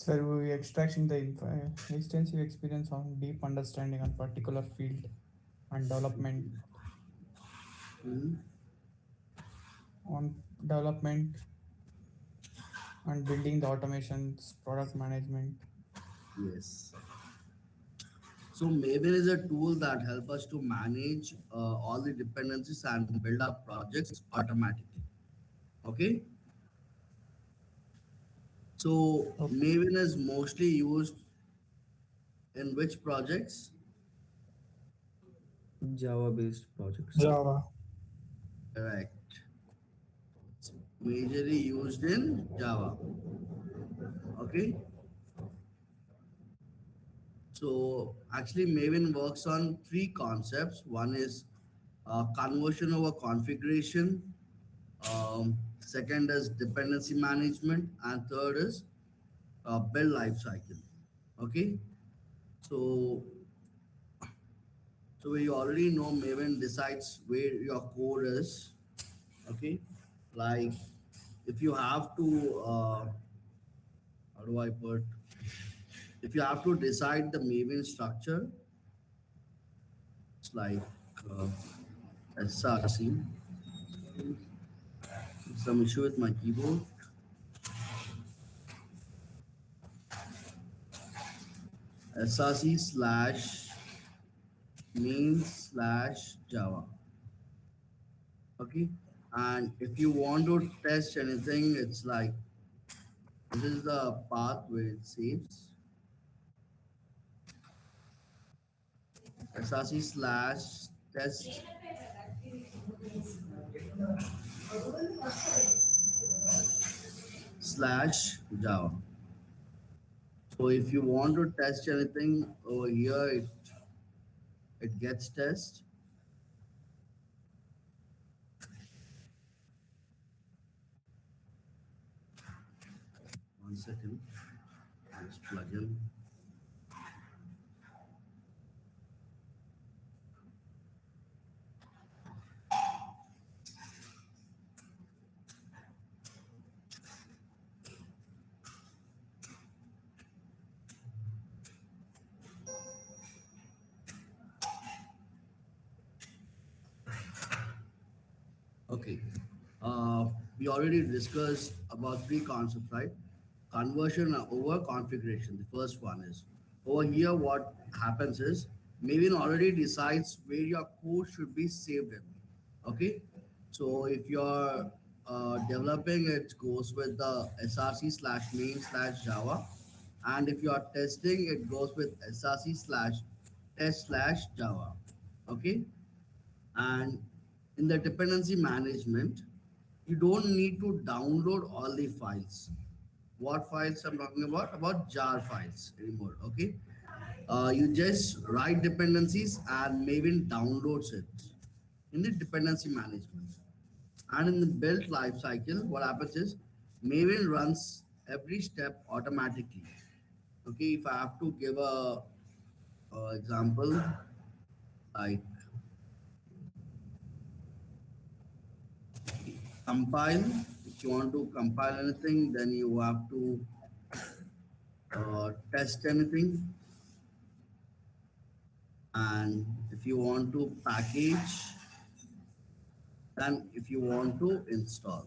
Sir, we extracting the extensive experience on deep understanding on particular field and development Hmm. on development and building the automations, product management. Yes. So Maven is a tool that helps us to manage all the dependencies and build up projects automatically. Okay. So Okay. Maven is mostly used in which projects? Java based projects. Java. Correct. Majorly used in Java. Okay. So actually, Maven works on three concepts. One is conversion over configuration. Second is dependency management, and third is build life cycle. Okay. So we already know Maven decides where your code is. Okay. Like if you have to, how do I put? If you have to decide the Maven structure, it's like uh, SRC. Some issue with my keyboard. SRC slash main slash Java. Okay. And if you want to test anything, it's like this is the path where it saves. SRC slash test slash Java. So if you want to test anything over here, it gets test. 1 second. Just plug in. Okay. We already discussed about three concepts, right? Conversion over configuration. The first one is over here. What happens is Maven already decides where your code should be saved in. Okay. So if you're developing, it goes with the src slash main slash Java, and if you are testing, it goes with src slash test slash Java. Okay. And in the dependency management, you don't need to download all the files. What files I'm talking about? About jar files anymore. Okay. You just write dependencies and Maven downloads it in the dependency management. And in the build lifecycle, what happens is Maven runs every step automatically. Okay, if I have to give a example, like compile. If you want to compile anything, then you have to test anything. And if you want to package, then if you want to install.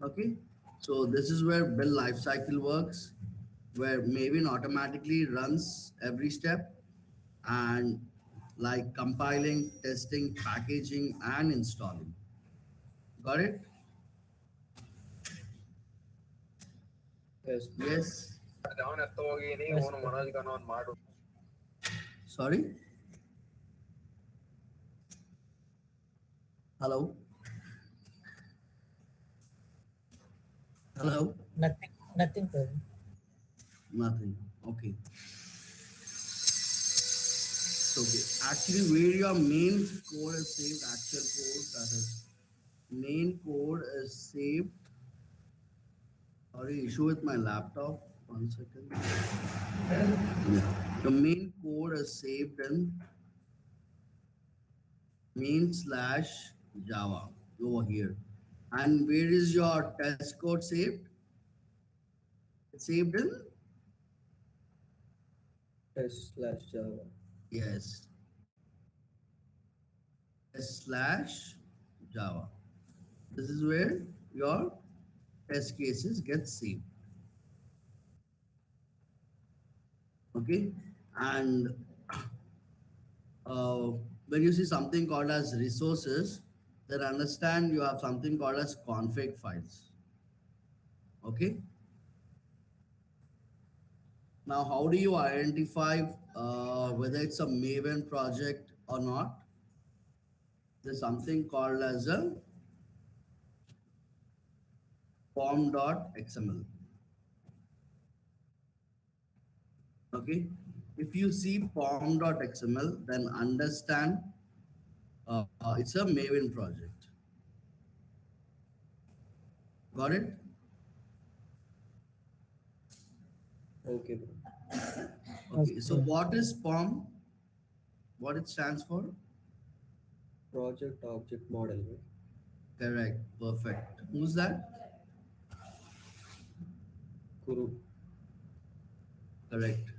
Okay. So this is where build lifecycle works, where Maven automatically runs every step and like compiling, testing, packaging, and installing. Got it? Yes. Yes. Yes, sir. Sorry. Hello. Hello. Nothing, sir. Nothing. Okay. So okay. Actually, where your main code is saved, actual code, that is main code is saved. Sorry, issue with my laptop. 1 second. Yeah. The main code is saved in main slash Java over here. And where is your test code saved? It's saved in, S/Java. yes, test/Java. This is where your test cases get saved. Okay, and uh, when you see something called as resources, then understand you have something called as config files. Okay, now how do you identify whether it's a Maven project or not? There's something called as a pom.xml. Okay, if you see pom.xml, then understand it's a Maven project. Got it? Okay, bro. Okay, so Okay. what is POM? What it stands for? Project object model, bro. Correct, perfect. Who's that? Guru. Correct.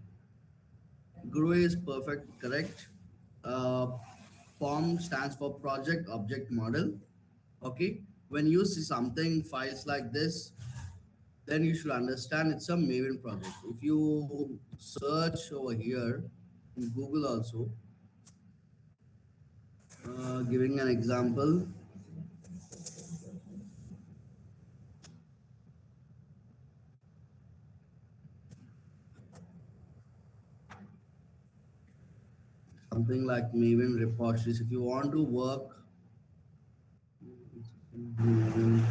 Guru is perfect, correct. Uh, POM stands for Project Object Model. Okay, when you see something files like this, then you should understand it's a Maven project. If you search over here in Google also, giving an example, something like Maven repositories. If you want to work, Maven,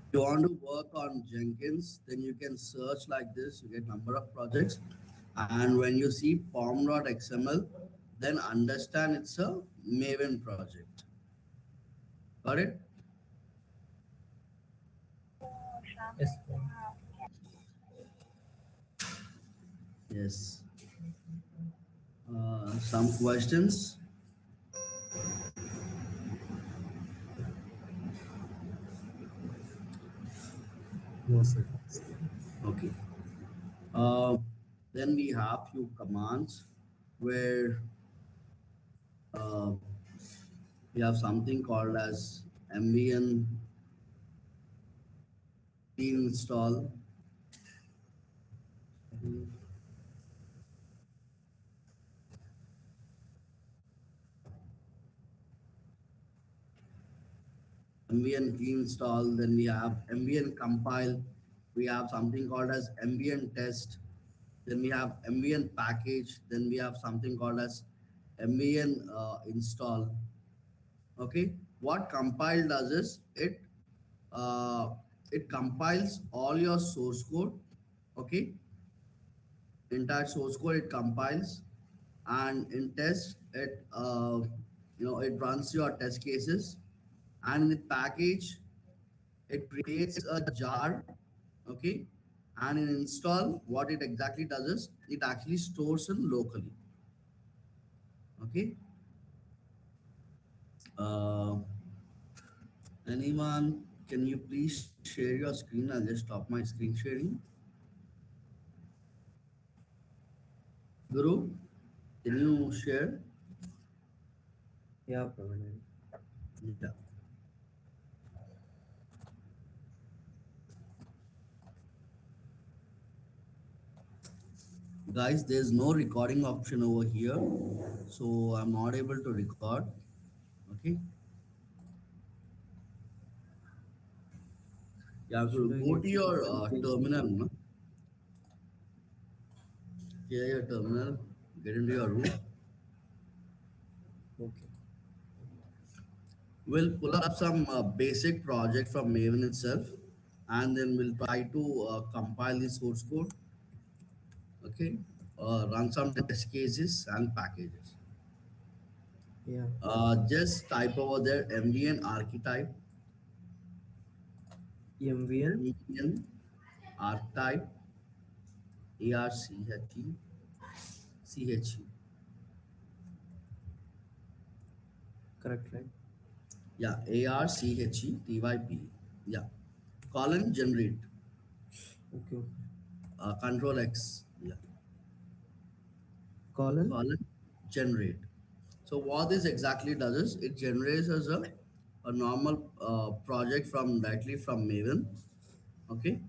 if you want to work on Jenkins, then you can search like this. You get number of projects, and when you see pom.xml, then understand it's a Maven project. Got it? Yes, bro. Yes. Some questions? No, sir. Okay. Uh, then we have few commands where uh, we have something called as ambient clean install, ambient clean install, then we have ambient compile, we have something called as ambient test, then we have ambient package, then we have something called as ambient install. Okay, what compile does is uh, it compiles all your source code. Okay, entire source code it compiles, and in test it it runs your test cases, and in the package it creates a jar. Okay, and in install what it exactly does is it actually stores in locally. Okay, uh, anyone, can you please share your screen? I'll just stop my screen sharing. Guru, can you share? Yeah, Praveen. Yeah. Guys, there's no recording option over here, so I'm not able to record. Okay, you have to Should I go give to you the your presentation? terminal, no? Clear your terminal, get into your room. Okay. We'll pull up some basic project from Maven itself, and then we'll try to compile the source code. Okay, run some test cases and packages. Yeah. Just type over there MVN archetype, MVN. MVN archetype, ARCHE, CHE. Correct, right? Yeah, ARCHETYP. Yeah. Colon generate. Okay, okay. Control X. Yeah. Colon. Colon generate. So what this exactly does is it generates as a normal project from directly from Maven. Okay.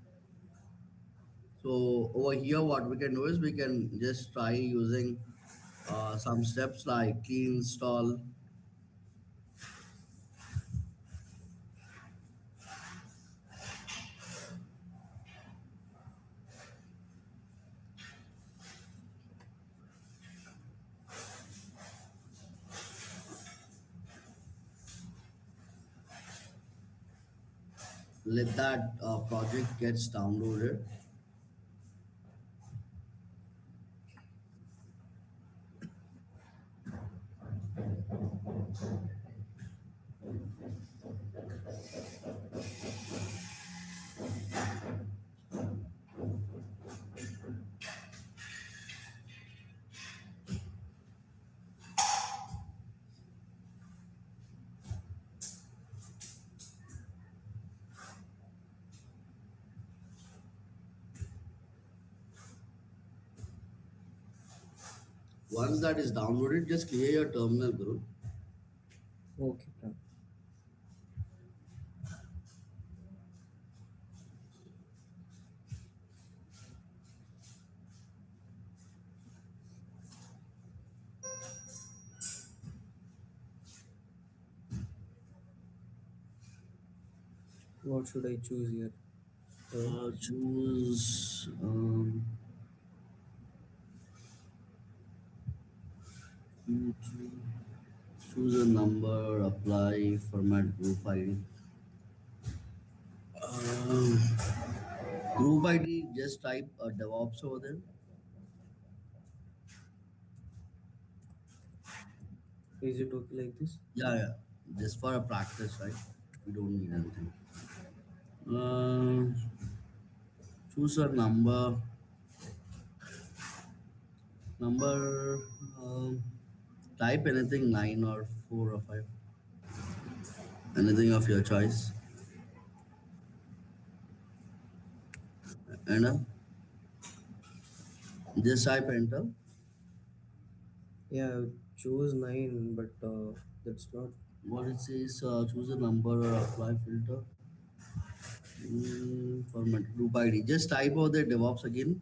So over here, what we can do is we can just try using some steps like clean install. Let that project gets downloaded. Once that is downloaded, just clear your terminal, Guru. Okay, Praveen. What should I choose here? Praveen? Choose choose a number, apply, format group ID. Um, Group ID, just type DevOps over there. Is it okay like this? Yeah, yeah. Just for a practice, right? We don't need anything. Uh, choose a number. Um, type anything, 9 or 4 or 5. Anything of your choice. And just type enter. Yeah, choose 9, but that's not. What it says, choose a number or apply filter. Format group ID. Just type out the DevOps again.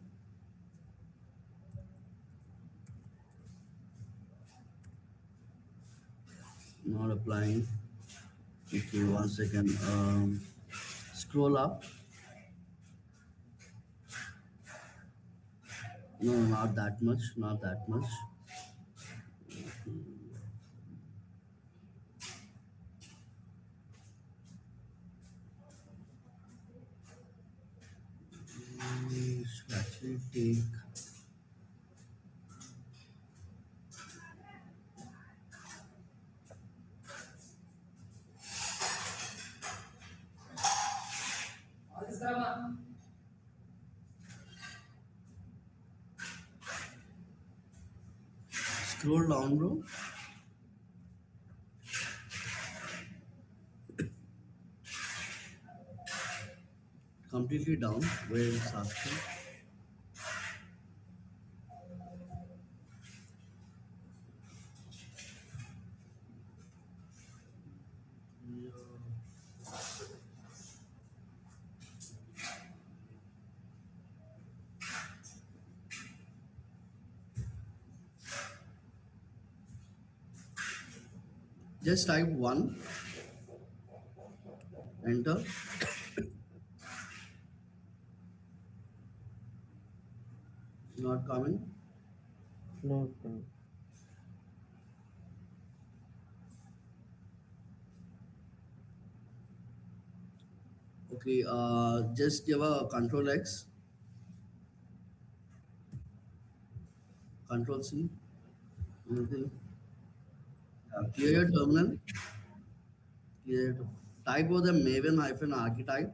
Not applying. Okay, 1 second. Scroll up. No, no, not that much. Not that much. Should actually take. Scroll down, bro. Completely down. Where it's asking. Just type 1. Enter. Not coming. No, no. Okay. Just give a Control X. Control C. Anything. Clear your terminal. Clear. Type of the Maven hyphen archetype.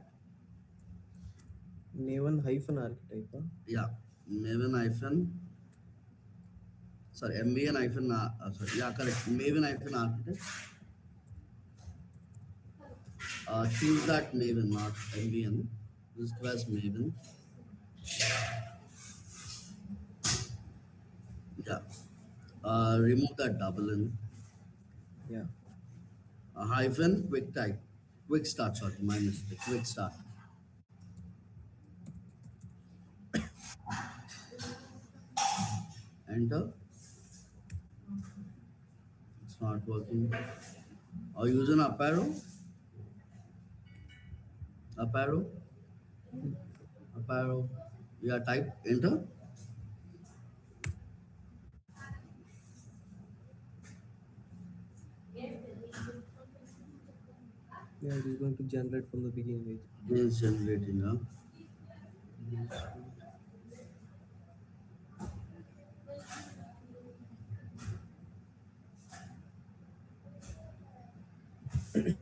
Maven hyphen archetype. Huh? Yeah. Maven hyphen. Sorry, MVN hyphen. Sorry. Yeah, correct. Maven hyphen architect. Choose that Maven, not MVN. Just give us Maven. Yeah. Remove that double in. Yeah. Hyphen quick type. Quick start, sorry, my mistake. Quick start. Enter. It's not working. Or use an up arrow. Up arrow. Up arrow. Yeah, type enter. Yeah, it is going to generate from the beginning. It's generating. Huh? I think.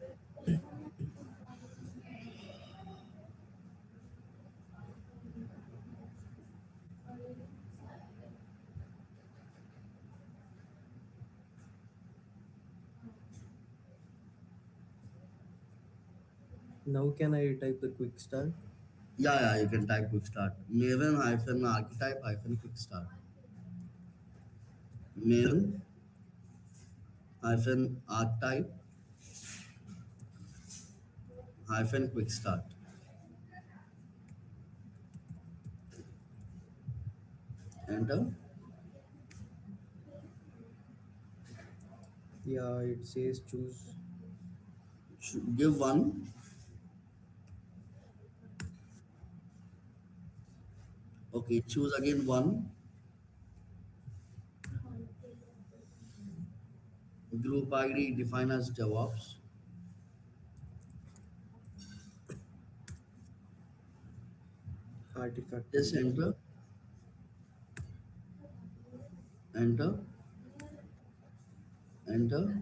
Now can I type the quick start? Yeah, you can type quick start. Maven hyphen archetype hyphen quick start. Maven hyphen archetype hyphen quick start. Enter. Yeah, it says choose. Give one. Okay, choose again one. Group ID define as DevOps. Artifact Just type. enter. Enter. Enter.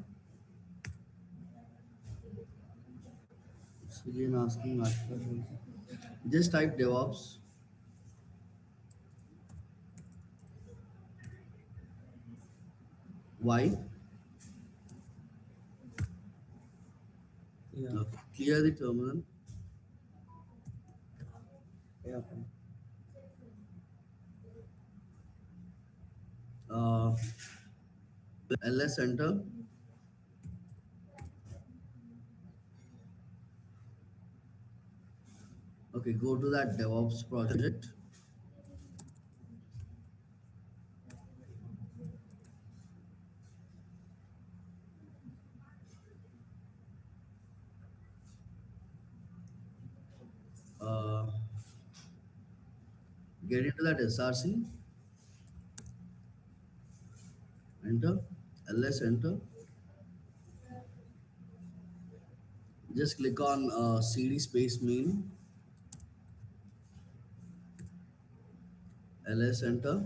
It's again asking artifact. Just type DevOps. Why? Yeah. Okay. Clear the terminal. Yeah. Uh, ls enter. Okay, go to that DevOps project. Uh, get into that SRC. Enter. Ls enter. Just click on cd space main. Ls enter.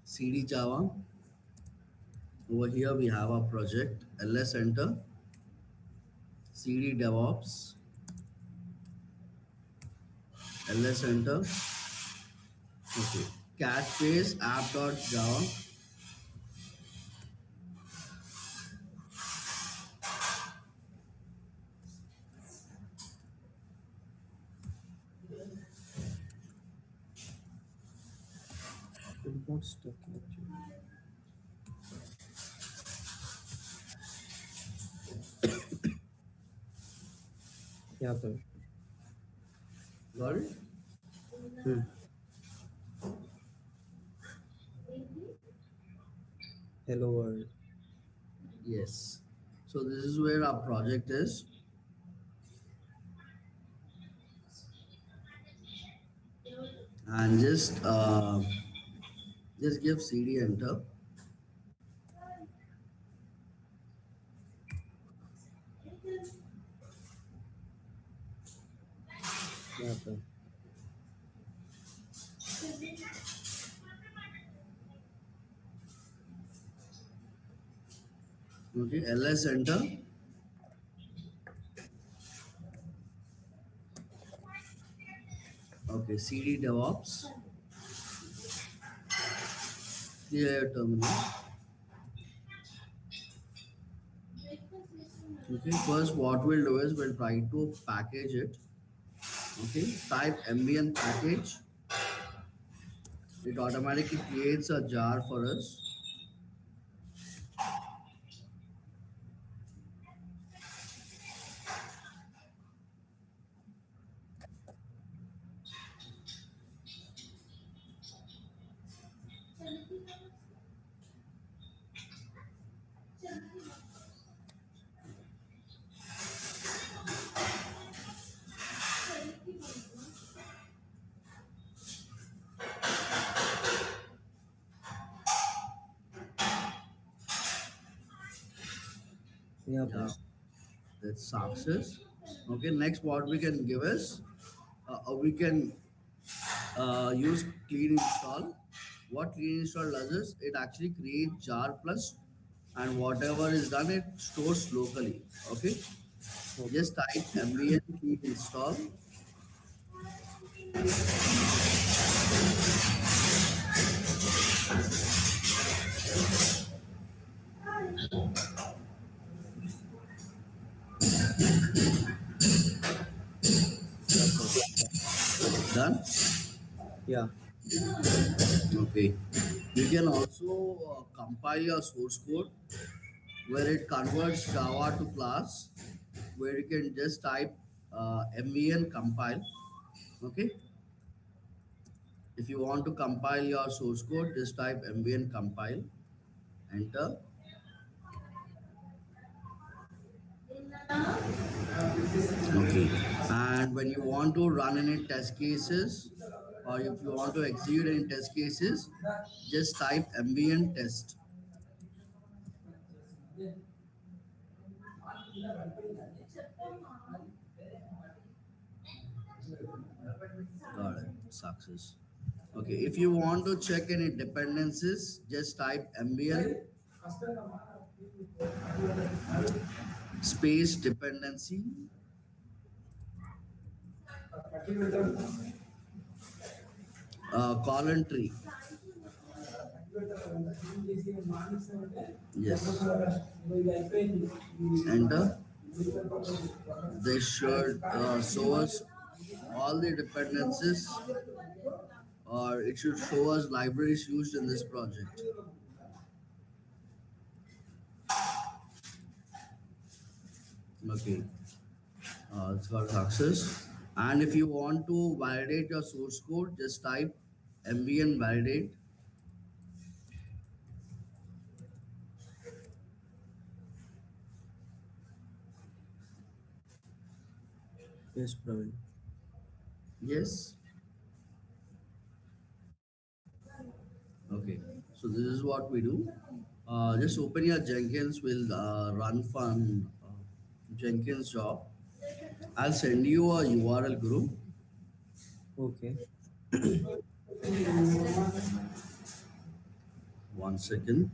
cd java. Over here we have our project. Ls enter. cd DevOps. Ls enter. Okay. Cat space app.java. It got stuck actually. Yeah, sir. Got it? Hmm. Hello world. Yes. So this is where our project is. And just give cd enter. Yeah, sir. Okay. Ls enter. Okay. cd DevOps. Clear your terminal. Okay, first what we'll do is we'll try to package it. Okay, type ambient package. It automatically creates a jar for us. Yeah, Yeah, boss. that's success. Okay, next what we can give is we can use clean install. What clean install does is it actually creates jar plus, and whatever is done it stores locally. Okay, Okay. just type ambient clean install. Yeah, perfect. Yeah. Done. Yeah. Okay, you can also compile your source code where it converts Java to class, where you can just type mvn compile. Okay, if you want to compile your source code, just type mvn compile, enter. Okay, and when you want to run any test cases, or if you want to execute any test cases, just type mvn test. Got it. Success. Okay, if you want to check any dependencies, just type mvn space dependency, colon tree. Yes. Enter. This should show us all the dependencies, or it should show us libraries used in this project. Okay, it's got success. And if you want to validate your source code, just type mvn validate. Yes, Praveen. Yes. Okay, so this is what we do. Just open your Jenkins. We'll run from Jenkins job. I'll send you a URL group. Okay. 1 second.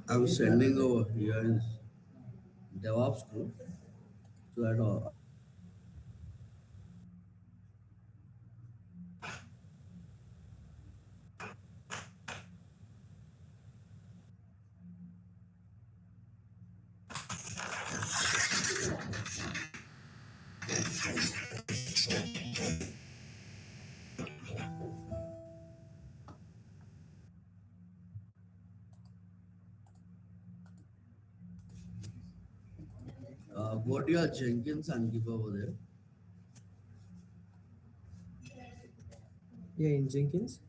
I'm sending over here in DevOps group so that go to your Jenkins and give over there. Yeah, in Jenkins.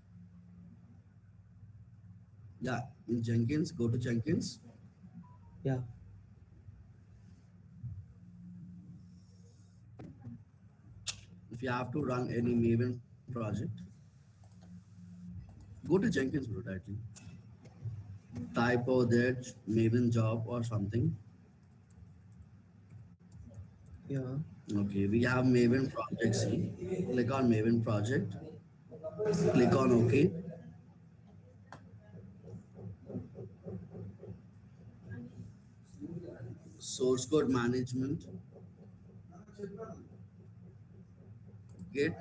Yeah, in Jenkins, go to Jenkins. Yeah. If you have to run any Maven project, go to Jenkins bro directly. type over there Maven job or something. Yeah. Okay, we have Maven project C. Click on Maven project. Click on OK. Source code management. Git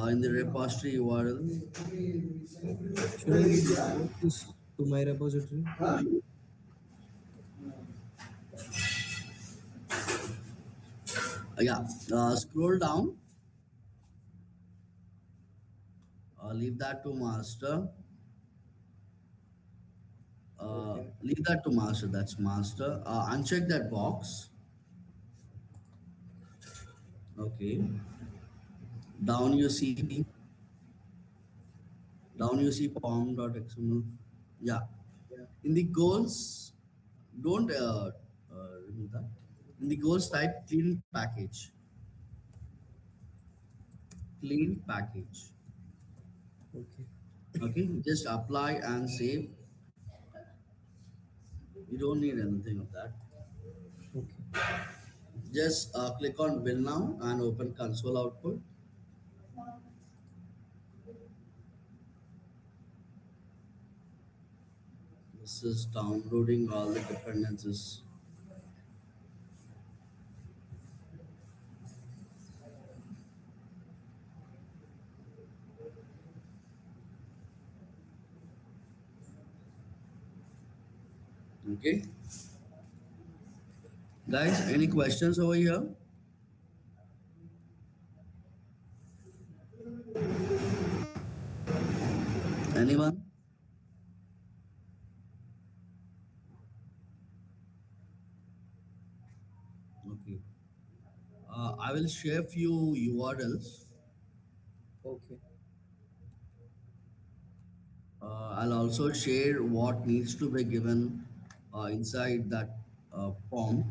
in the repository URL. Should I import this to my repository? Yeah, scroll down. Leave that to master. Okay. Leave that to master. That's master. Uncheck that box. Okay. Down you see down you see pom.xml. Yeah. In the goals, don't remove that. In the goals, type clean package. Clean package. Okay. Okay. Just apply and save. You don't need anything of that. Okay. Just click on build now and open console output. This is downloading all the dependencies. Okay. Guys, any questions over here? Anyone? Okay. I will share few URLs. Okay. I'll also share what needs to be given inside that form.